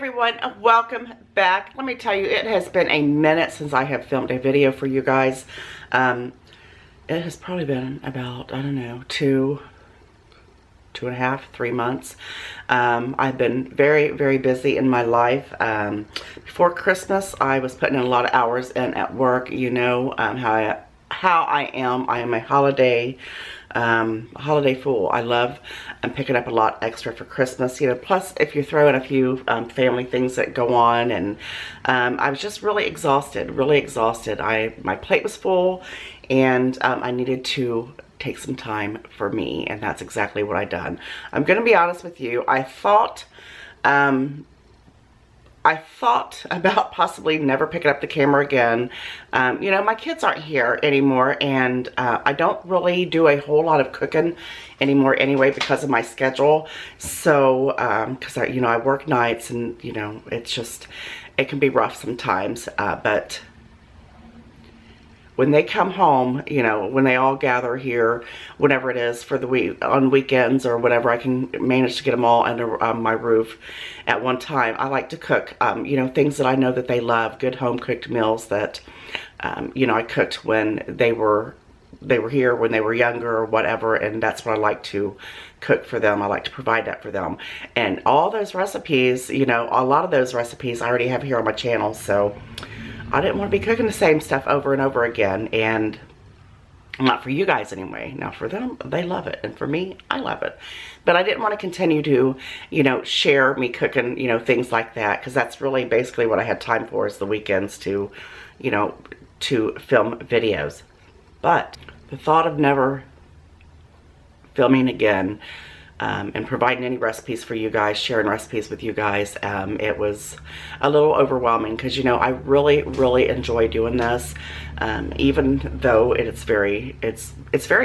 everyone, welcome back. Let me tell you, it has been a minute since I have filmed a video for you guys. It has probably been about, I don't know, two and a half, 3 months. I've been very busy in my life. Before Christmas, I was putting in a lot of hours in at work. You know how I am. I am a holiday fool. I love picking up a lot extra for Christmas, you know, plus if you throw in a few family things that go on, and I was just really exhausted. My plate was full, and I needed to take some time for me, and that's exactly what I done. I'm gonna be honest with you. I thought about possibly never picking up the camera again. You know, my kids aren't here anymore, and I don't really do a whole lot of cooking anymore anyway because of my schedule. So, because I work nights, and you know, it can be rough sometimes. But when they come home, you know, when they all gather here, whenever it is for the week, on weekends or whatever, I can manage to get them all under my roof at one time. I like to cook, you know, things that I know that they love, good home cooked meals that, you know, I cooked when they were here, when they were younger or whatever, and that's what I like to cook for them. I like to provide that for them. And all those recipes, you know, a lot of those recipes I already have here on my channel, so I didn't want to be cooking the same stuff over and over again, and not for you guys anyway. Now for them, they love it, and for me, I love it. But I didn't want to continue to, you know, share me cooking, you know, things like that, because that's really basically what I had time for, is the weekends to, you know, to film videos. But the thought of never filming again, and providing any recipes for you guys, sharing recipes with you guys, it was a little overwhelming, because, you know, I really enjoy doing this, even though it's very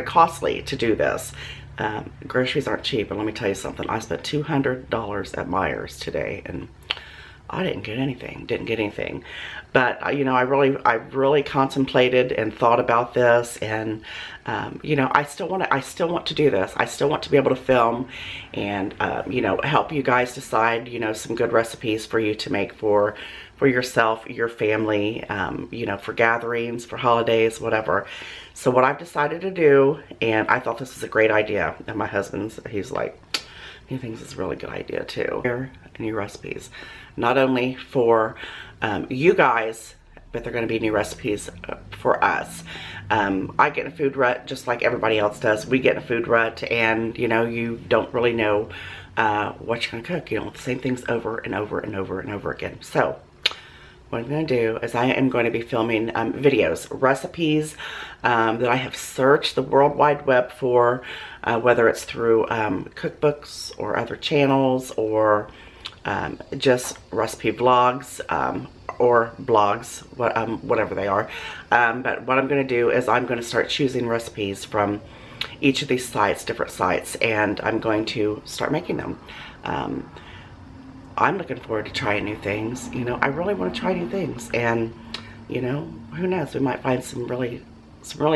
costly to do this. Groceries aren't cheap, and let me tell you something. I spent $200 at Meijer's today, and I didn't get anything. But you know, I really contemplated and thought about this, and you know, I still want to do this. I still want to be able to film and you know, help you guys decide, you know, some good recipes for you to make for yourself, your family, you know, for gatherings, for holidays, whatever. So what I've decided to do, and I thought this was a great idea, and my husband's, he's like, he thinks it's a really good idea too. Here, new recipes, not only for you guys, but they're going to be new recipes for us. I get in a food rut just like everybody else does. We get in a food rut, and you know, you don't really know what you're going to cook. You know, the same things over and over again. So what I'm going to do is I am going to be filming videos, recipes that I have searched the World Wide Web for, whether it's through cookbooks or other channels, or just recipe vlogs, or blogs, whatever they are. But what I'm going to do is I'm going to start choosing recipes from each of these sites, different sites, and I'm going to start making them. I'm looking forward to trying new things. You know, I really want to try new things, and you know, who knows, we might find some really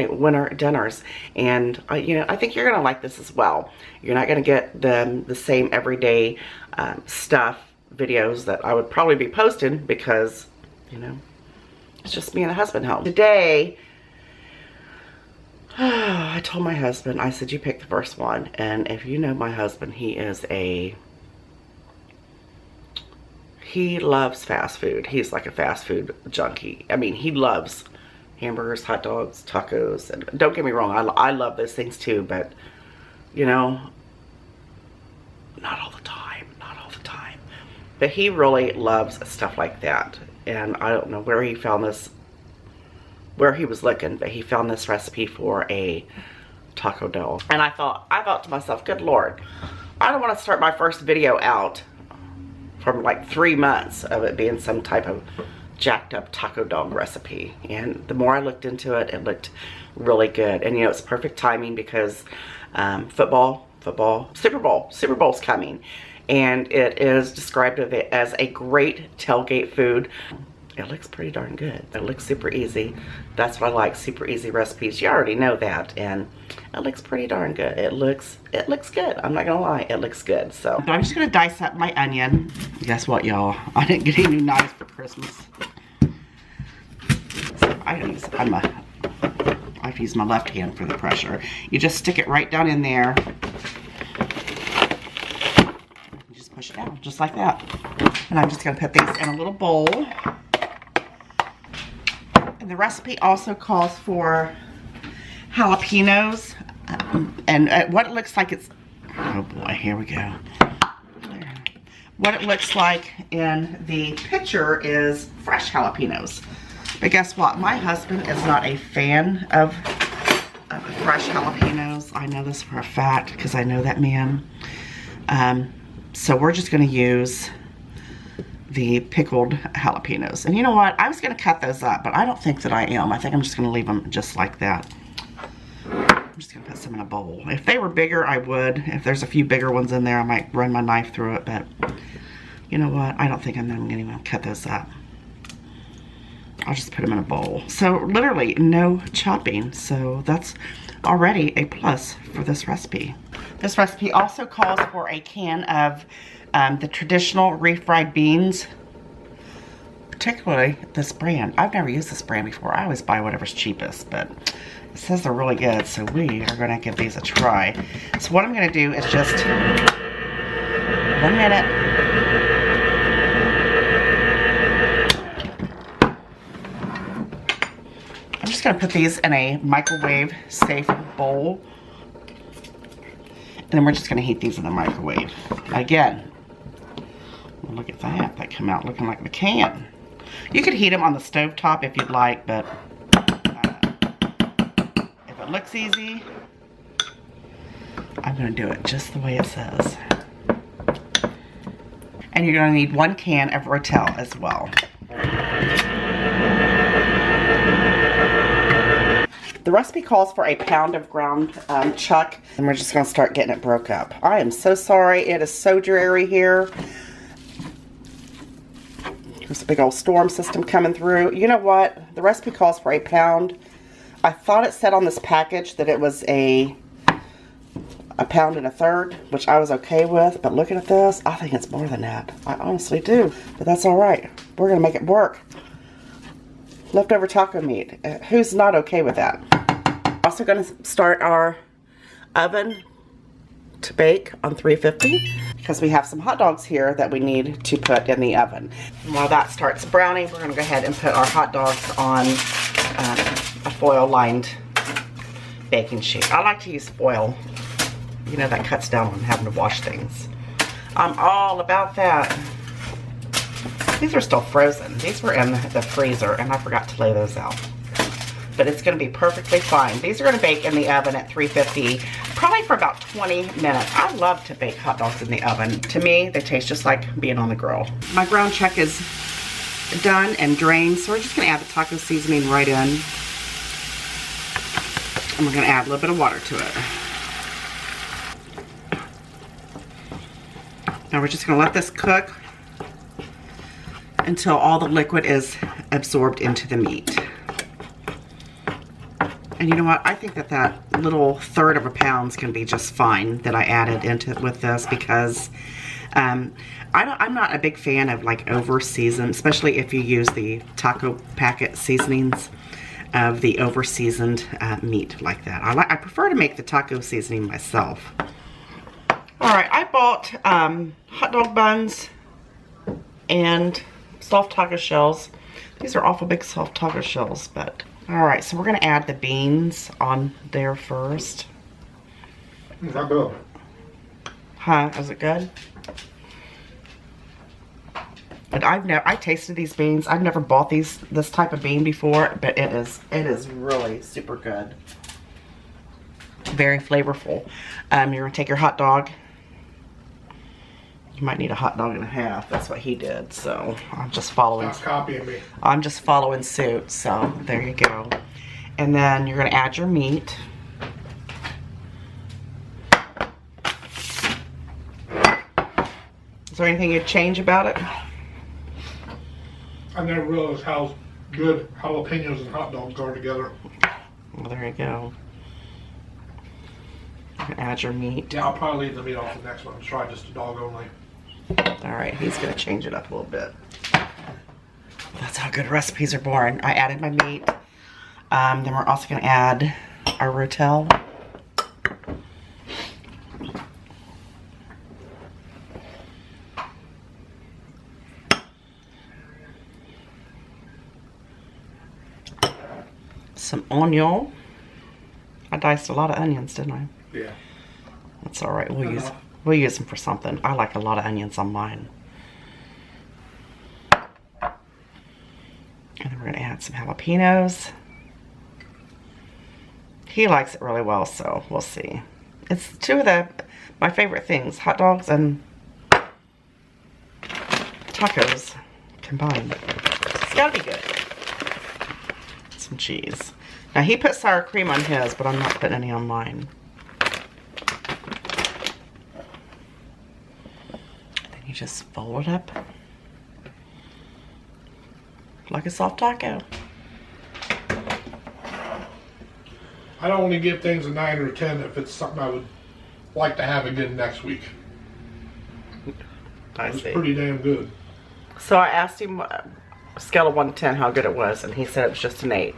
winter dinners. And you know, I think you're gonna like this as well. You're not gonna get the same everyday stuff videos that I would probably be posting, because you know, it's just me and the husband home today. I told my husband, I said, you pick the first one. And if you know my husband, he loves fast food. He's like a fast food junkie. I mean, he loves hamburgers, hot dogs, tacos, and don't get me wrong, I love those things too, but you know, not all the time. But he really loves stuff like that, and I don't know where he found this, where he was looking, but he found this recipe for a taco dough. And I thought to myself, good Lord, I don't want to start my first video out from like 3 months of it being some type of jacked up taco dog recipe. And the more I looked into it, it looked really good. And you know, it's perfect timing, because Super Bowl's coming, and it is described as a great tailgate food. It looks pretty darn good. It looks super easy. That's what I like, super easy recipes. You already know that, and it looks pretty darn good. It looks good. I'm not gonna lie, it looks good. So, but I'm just gonna dice up my onion. Guess what, y'all? I didn't get any new knives for Christmas. So I have to use my left hand for the pressure. You just stick it right down in there. You just push it down, just like that. And I'm just gonna put these in a little bowl. And the recipe also calls for jalapenos, and what it looks like it's, oh boy, here we go. What it looks like in the picture is fresh jalapenos. But guess what? My husband is not a fan of fresh jalapenos. I know this for a fact because I know that man. So we're just going to use the pickled jalapenos. And you know what? I was going to cut those up, but I don't think that I am. I think I'm just going to leave them just like that. I'm just going to put some in a bowl. If they were bigger, I would. If there's a few bigger ones in there, I might run my knife through it. But you know what? I don't think I'm going to even cut those up. I'll just put them in a bowl. So literally no chopping. So that's already a plus for this recipe. This recipe also calls for a can of the traditional refried beans, particularly this brand. I've never used this brand before. I always buy whatever's cheapest, but it says they're really good, so we are gonna give these a try. So what I'm gonna do is just 1 minute. I'm just gonna put these in a microwave safe bowl. And then we're just gonna heat these in the microwave. Again, look at that. They come out looking like the can. You could heat them on the stove top if you'd like, but if it looks easy, I'm going to do it just the way it says. And you're going to need 1 can of Rotel as well. The recipe calls for a pound of ground chuck, and we're just going to start getting it broke up. I am so sorry. It is so dreary here. There's a big old storm system coming through. You know what? The recipe calls for a pound. I thought it said on this package that it was a pound and a third, which I was okay with. But looking at this, I think it's more than that. I honestly do. But that's all right. We're going to make it work. Leftover taco meat. Who's not okay with that? Also going to start our oven to bake on 350. Because we have some hot dogs here that we need to put in the oven. And while that starts browning, we're going to go ahead and put our hot dogs on a foil-lined baking sheet. I like to use foil. You know, that cuts down on having to wash things. I'm all about that. These are still frozen. These were in the freezer, and I forgot to lay those out. But it's going to be perfectly fine. These are going to bake in the oven at 350, probably for about 20 minutes. I love to bake hot dogs in the oven. To me, they taste just like being on the grill. My ground chuck is done and drained, so we're just going to add the taco seasoning right in. And we're going to add a little bit of water to it. Now we're just going to let this cook until all the liquid is absorbed into the meat. And you know what? I think that that little third of a pound is going to be just fine that I added into with this, because I'm not a big fan of like over seasoned, especially if you use the taco packet seasonings of the over seasoned meat like that. I prefer to make the taco seasoning myself. All right, I bought hot dog buns and soft taco shells. These are awful big soft taco shells, but all right, so we're going to add the beans on there first. Not good. Huh? Is it good? But I tasted these beans. I've never bought this type of bean before, but it is really super good. Very flavorful. You're going to take your hot dog. You might need a hot dog and a half. That's what he did. So I'm just following. Stop copying me. I'm just following suit. So there you go. And then you're going to add your meat. Is there anything you'd change about it? I never realized how good jalapenos and hot dogs are together. Well, there you go. You can add your meat. Yeah, I'll probably leave the meat off the next one and try just a dog only. Alright, he's going to change it up a little bit. That's how good recipes are born. I added my meat. Then we're also going to add our rotel. Some onion. I diced a lot of onions, didn't I? Yeah. That's all right. We'll use them for something. I like a lot of onions on mine. And then we're going to add some jalapenos. He likes it really well, so we'll see. It's two of my favorite things, hot dogs and tacos combined. It's got to be good. Some cheese. Now he put sour cream on his, but I'm not putting any on mine. Then you just fold it up like a soft taco. I don't only give things a 9 or a 10 if it's something I would like to have again next week. It's pretty damn good. So I asked him a scale of 1 to 10 how good it was, and he said it was just an 8.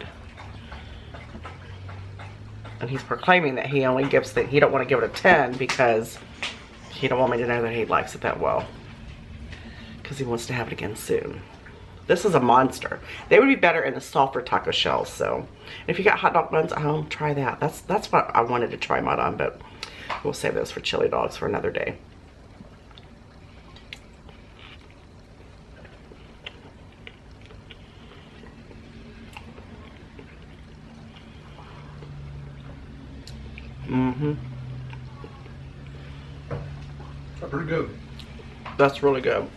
And he's proclaiming that he only gives he don't want to give it a 10 because he don't want me to know that he likes it that well. Because he wants to have it again soon. This is a monster. They would be better in the softer taco shells. So if you got hot dog buns at home, try that. That's what I wanted to try mine on, but we'll save those for chili dogs for another day. That's pretty good. That's really good.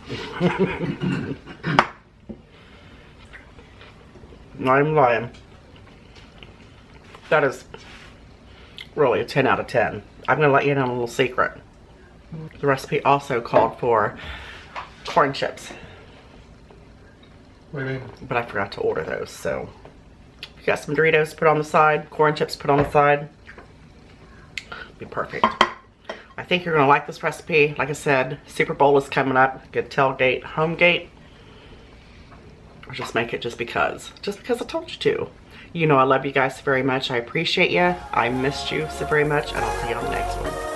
Not even lying. That is really a 10 out of 10. I'm going to let you in on a little secret. The recipe also called for corn chips. What do you mean? But I forgot to order those, so. You got some Doritos put on the side, corn chips put on the side. Be perfect. I think you're going to like this recipe. Like I said, Super Bowl is coming up. Good tailgate, home gate. Or just make it just because. Just because I told you to. You know I love you guys very much. I appreciate you. I missed you so very much. And I'll see you on the next one.